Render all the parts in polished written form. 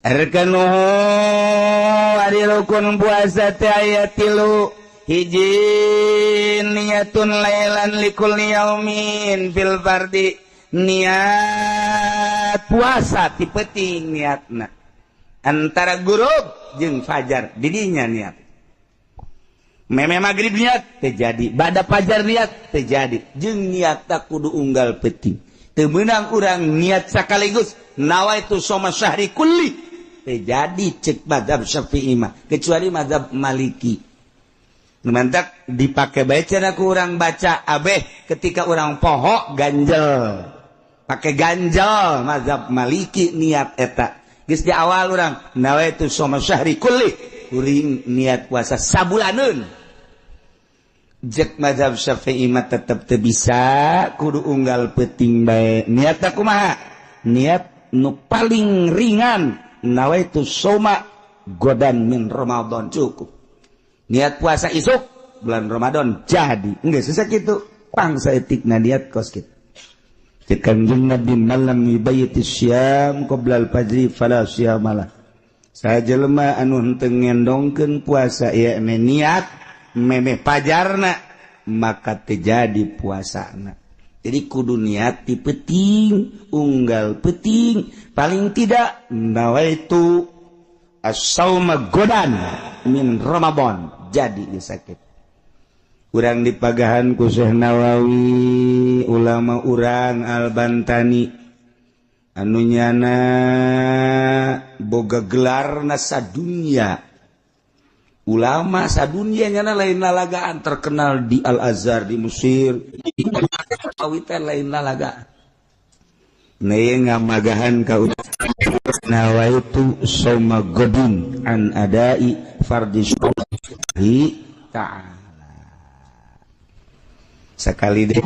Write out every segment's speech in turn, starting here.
Arkanuhu ari rukun puasa teh aya 3 hiji niatun lailan likulli yaumin fil fardi niat puasa ti peuting niatna antara gurub jeung fajar didinya niat meme magrib niat teu jadi bada fajar niat teu jadi jeung niatna kudu unggal peuting teu meunang urang niat sakaligus nawaitu shoma syahri kulli jadi cek mazhab Syafi'i mah kecuali mazhab Maliki. Mantak dipakai baca ku orang baca abeh ketika orang poho ganjel. Pakai ganjel mazhab Maliki niat eta. Geus di awal urang nawaitu shoma syahri kulli kuring niat puasa sabulaneun. Cek mazhab Syafi'i mah tetep teu bisa kudu unggal peuting bae. Niatna kumaha? Niat nu paling ringan nawaitu soma godan min Ramadan cukup niat puasa isuk bulan Ramadan jadi enggak susah gitu pangsa etikna niat kos kitu cekan jeung Nabi malam yubayyitis syam qabla al-fajri fala syamalah sajelema anu henteu ngendongkeun puasa ieu niat memeh pajarna maka teu jadi puasana. Jadi kudu niat di peuting, unggal peuting, paling tidak nawaitu as-sauma godan min Ramadan jadi disakit. Urang dipagahan ku Syekh Nawawi, ulama urang Al-Bantani anu nyana boga gelarna sadunya. Ulama sadunya nyana lain lalagaan terkenal di Al-Azhar di Mesir awitan lain lalagaan neu ngamagahan ka nawaitu shauma godin an adai fardhi ta'ala sakali deh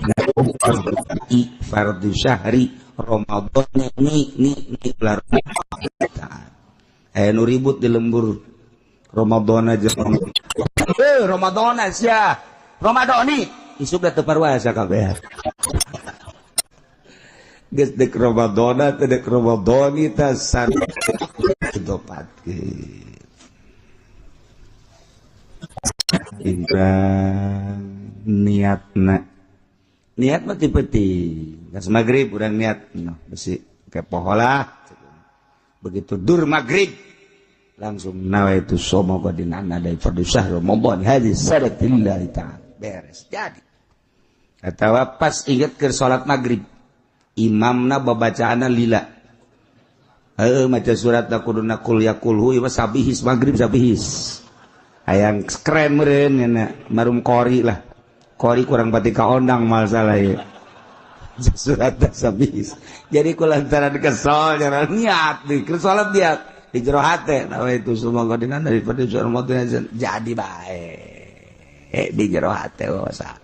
fardhi syahri Ramadan ni bulan Ramadan anu ribut di lembur Ramadan aja Ramadan aja Ramadani isuk da teu parwasa kabeh geus dek Ramadan teh dek Ramadani teh san dopatkeun niatna niat mah ti penting geus magrib urang niat besi ke poho lah begitu dur magrib langsung nawaitu shoma godin an adai fardhu syahr Ramadan hadis sadaqillah ta'ala beres jadi atawa pas inget ke salat magrib imamna babacaana lila maca surat kuduna qul yaqulhu ieu sabihis magrib sabihis hayang keren meureun nya marum qori lah qori kurang pati kaondang mal salah ieu surat sabihis jadi kulantaran kesol jangan niat di salat dia di jero hate nawaitu shoma godin an adai fardhu syahr Ramadan jadi bae di jero hate salah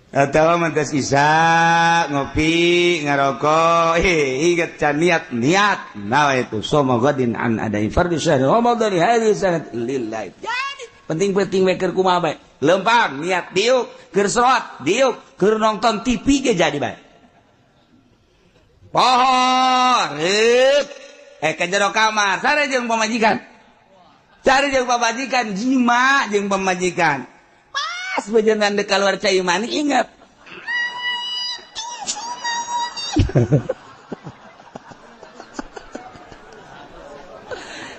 atawa mantas isya ngopi ngarokok ingat can niat nawaitu shoma godin an adai fardhu syahr Ramadan hadis sangat lillahi jadi penting-penting we keur kumaha bae lempang niat diuk keur salat diuk keur nonton TV ge jadi bae poho ke jero kamar sare jeung pamajikan jima jeung pamajikan pas bejengan dek keluar cai mani ingat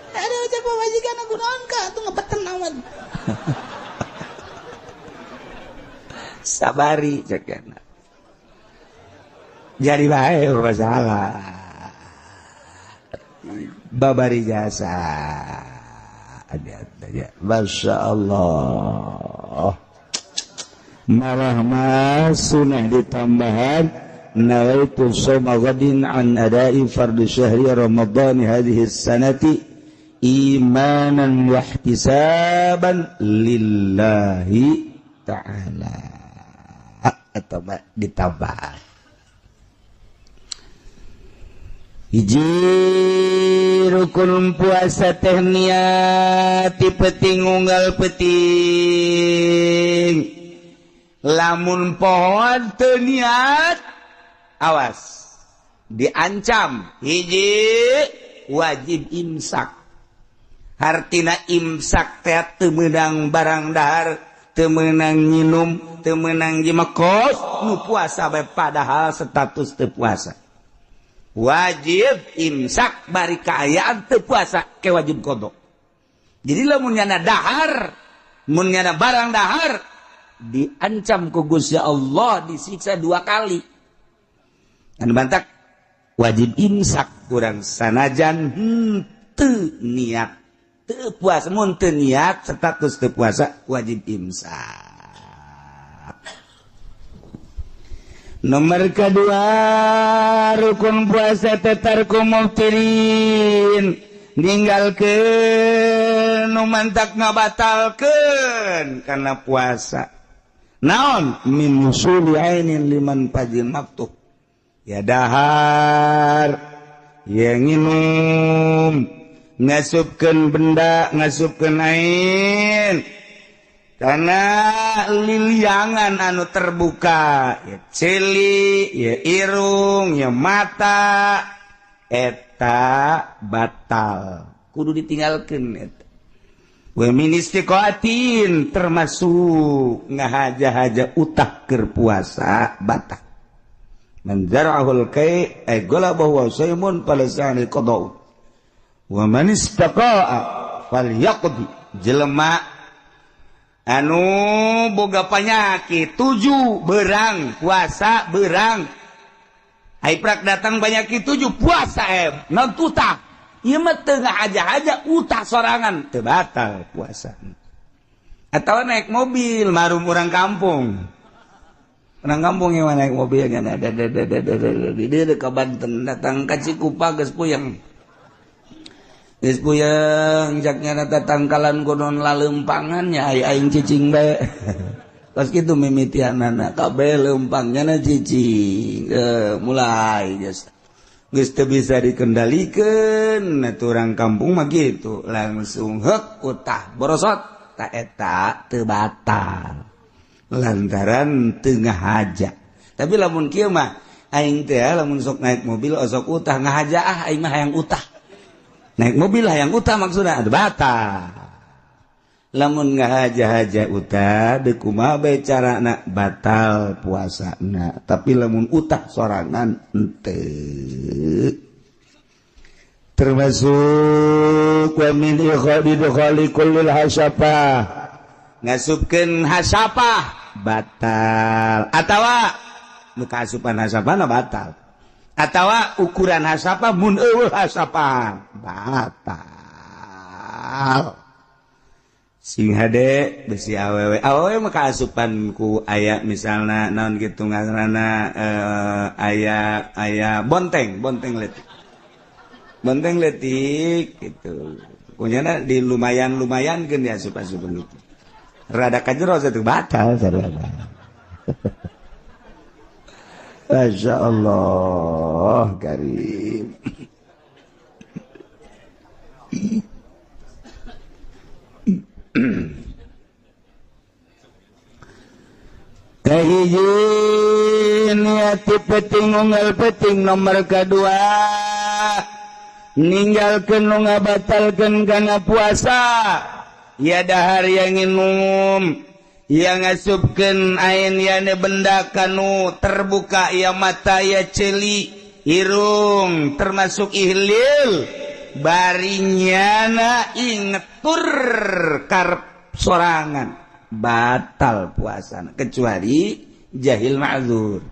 aduh cek pamajikan aku nongka tuh ngepeten amat sabari cekna jadi bae masalah babari jasa ada Masya Allah malah mas sunah ditambahan nawaitu shoma ghadin an adai fardhu syahri Ramadan hadhihi sanati imanan wa ihtisaban lillahi ta'ala atau ditambah hiji rukun puasa teh niat ti peuting unggal peuting lamun pohon teu niat awas diancam hiji wajib imsak. Hartina imsak teh teu meunang barang dahar, teu meunang nginum, teu meunang jimekos, nu puasa bae padahal status teu puasa. Wajib imsak bari kaayaan teu puasa ke wajib qada. Jadi lamun nyana dahar, mun nyana barang dahar diancam ku Gusti Allah disiksa 2 kali. Anu bantak wajib imsak kurang sanajan teu niat teu puasa, mun teu niat status teu puasa wajib imsak. Nomor kedua rukun puasa tarku muftirin, ninggalkeun nu mantak ngabatalkeun kana puasa. Naon min usuli ainin liman fajil maktuh, ya dahar, ya nginum, ngasupkeun benda, ngasupkeun ain karena liliangan anu terbuka, ya celi, ya irung, ya mata, eta batal, kudu ditinggalkeun eta. Wa min istiqatin termasuk ngahaja-haja utah keur puasa batal. Man zar'ahul kai ay galabahu saymun falasani qada'u. Wa man istaqa'a falyaqdi. Jelema anu boga panyakit 7 beurang puasa beurang. Ai prak datang penyakit 7 puasa non tutah. Ieu mah teu ngahaja-haja utah sorangan teu batal puasa. Atawa naik mobil marum urang kampung. Orang kampung yang naik mobil kan ada di dieu ka Banten datang ka Cikupa geus puyeng. Geus puyeng jaknya tatangkalan kunon lalempangan nya aing cicing bae. Pas kitu mimitianana kabeh leumpangnya na cicing. Mulai geus teu bisa dikendalikeun, atuh urang kampung mah kitu, langsung heuk utah borosot ta eta teu batal. Lantaran teu ngahaja. Tapi lamun kieu mah aing teh lamun sok naik mobil sok utah ngahaja aing mah hayang utah. Naik mobil hayang utah maksudna batal. Lamun ngahaja-haja utah deuk kumaha bae carana batal puasana. Tapi lamun utah sorangan henteu. Termasuk wa min ikhadi kullil hasyafah, ngasupkeun hasyafah batal, atawa nu kaasupan hasyafah na batal, atawa ukuran hasyafah mun eueuh hasyafah batal. Sing hade besi awewe mah kaasupan ku aya misalna naon kitu ngaranna aya bonteng letik gitu. Kunyana di lumayan ya asup-asupan itu. Rada kajero satu batal sarua. Masya Allah karim. Kahiji niati penting unggal penting nomor kedua ninggalkeun nu ngabatalkeun kana puasa, ya dahar yang nginum, ya ngasupkeun ain yane benda kanu terbuka, ya mata ya celi irung termasuk ihlil barinyana ingetur karep sorangan batal puasana kecuali jahil ma'dzur,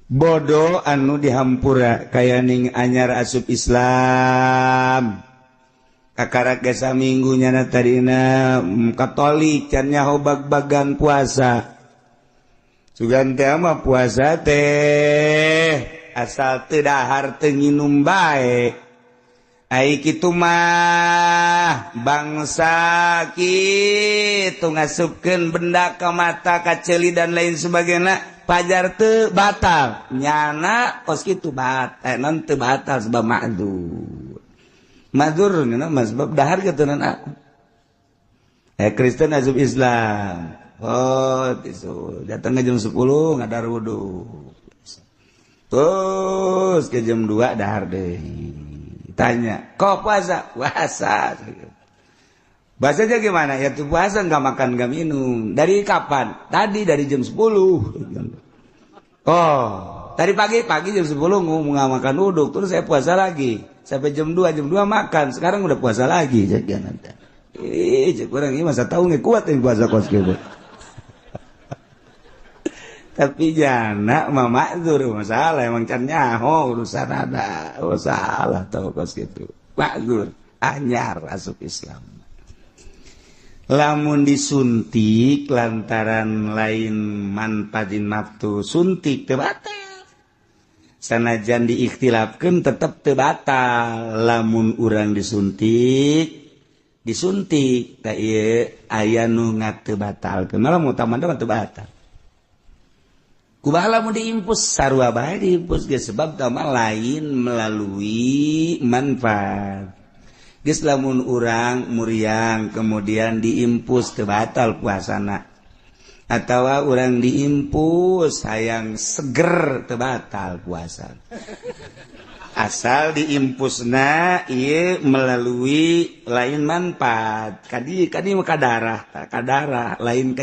bodoh anu dihampura kaya ning anyar asup Islam kakara gesa minggunya na tadina Katolik can nyaho bag-bagan puasa sugan teh mah puasa teh asal teu dahar teu nginum bae. Ai kitu mah bangsa kitu ngasupkeun benda ka mata ka ceuli dan lain sebagainya pajar teu batal nyana kos kitu batal non teu batal sebab ma'dzur mah sebab dahar geueunan aku Kristen asup Islam tisu datang jam 10 ngadar wudu terus ke jam 2 dahar deui tanya kok puasa bahasanya gimana ya tuh puasa nggak makan nggak minum dari kapan tadi dari jam 10 tadi pagi jam 10 nggak makan uduk terus saya puasa lagi sampai jam 2 makan sekarang udah puasa lagi jadi nanti kurang ini masa tahu nggak kuat yang puasa kos gitu tapi jana mama makzur masalah emang can nyaho urusan ada salah tahu kos gitu makzur anyar asup Islam lamun disuntik lantaran lain manfaatin nafsu suntik teu batal sanajan diikhtilafkeun tetep teu batal lamun urang disuntik tah ieu aya nu ngateu batalkeun lamun utamana teu batal kumaha lamun diimpus sarua bae diimpus ge sebab tama lain melalui manfaat geus lamun urang muriang kemudian diimpus teu batal puasana atawa urang diimpus hayang seger teu batal puasa asal diimpusna ieu melalui lain manfaat kadi ka darah lain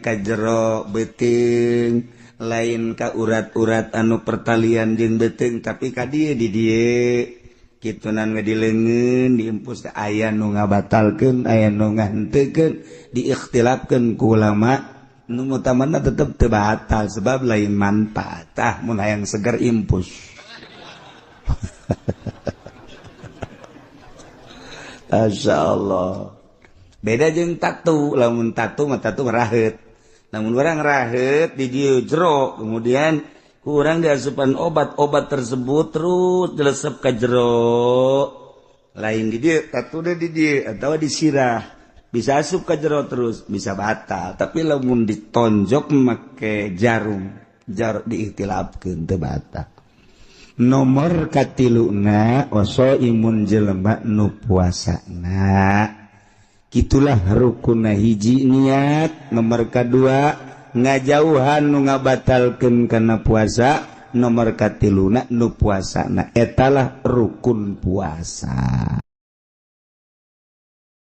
ka jero beuteung lain ka urat-urat anu pertalian jeung beuteung tapi ka dieu di dieu kitunan ngadileungeun diimpus aya nu ngabatalkeun aya nu ngahenteukeun diikhtilafkeun ku ulama nu utamana tetep teu batal sebab lain manfaat mun hayang seger impus masyaallah beda jeung tatu lamun tatu mah tatu raheut namun urang raheut di dieu jero kemudian kurang diasupan obat tersebut terus dilesep ka jero lain di dieu tatu di dieu atawa disirah bisa asup ka jero terus bisa batal tapi lamun ditonjok make jarum diikhtilafkeun teu batal nomor katiluna oso imun jelema nu puasana gitulah rukunna hiji niat nomor kedua ngajauhan nu ngabatalkeun kana puasa nomor katiluna nu puasana etalah rukun puasa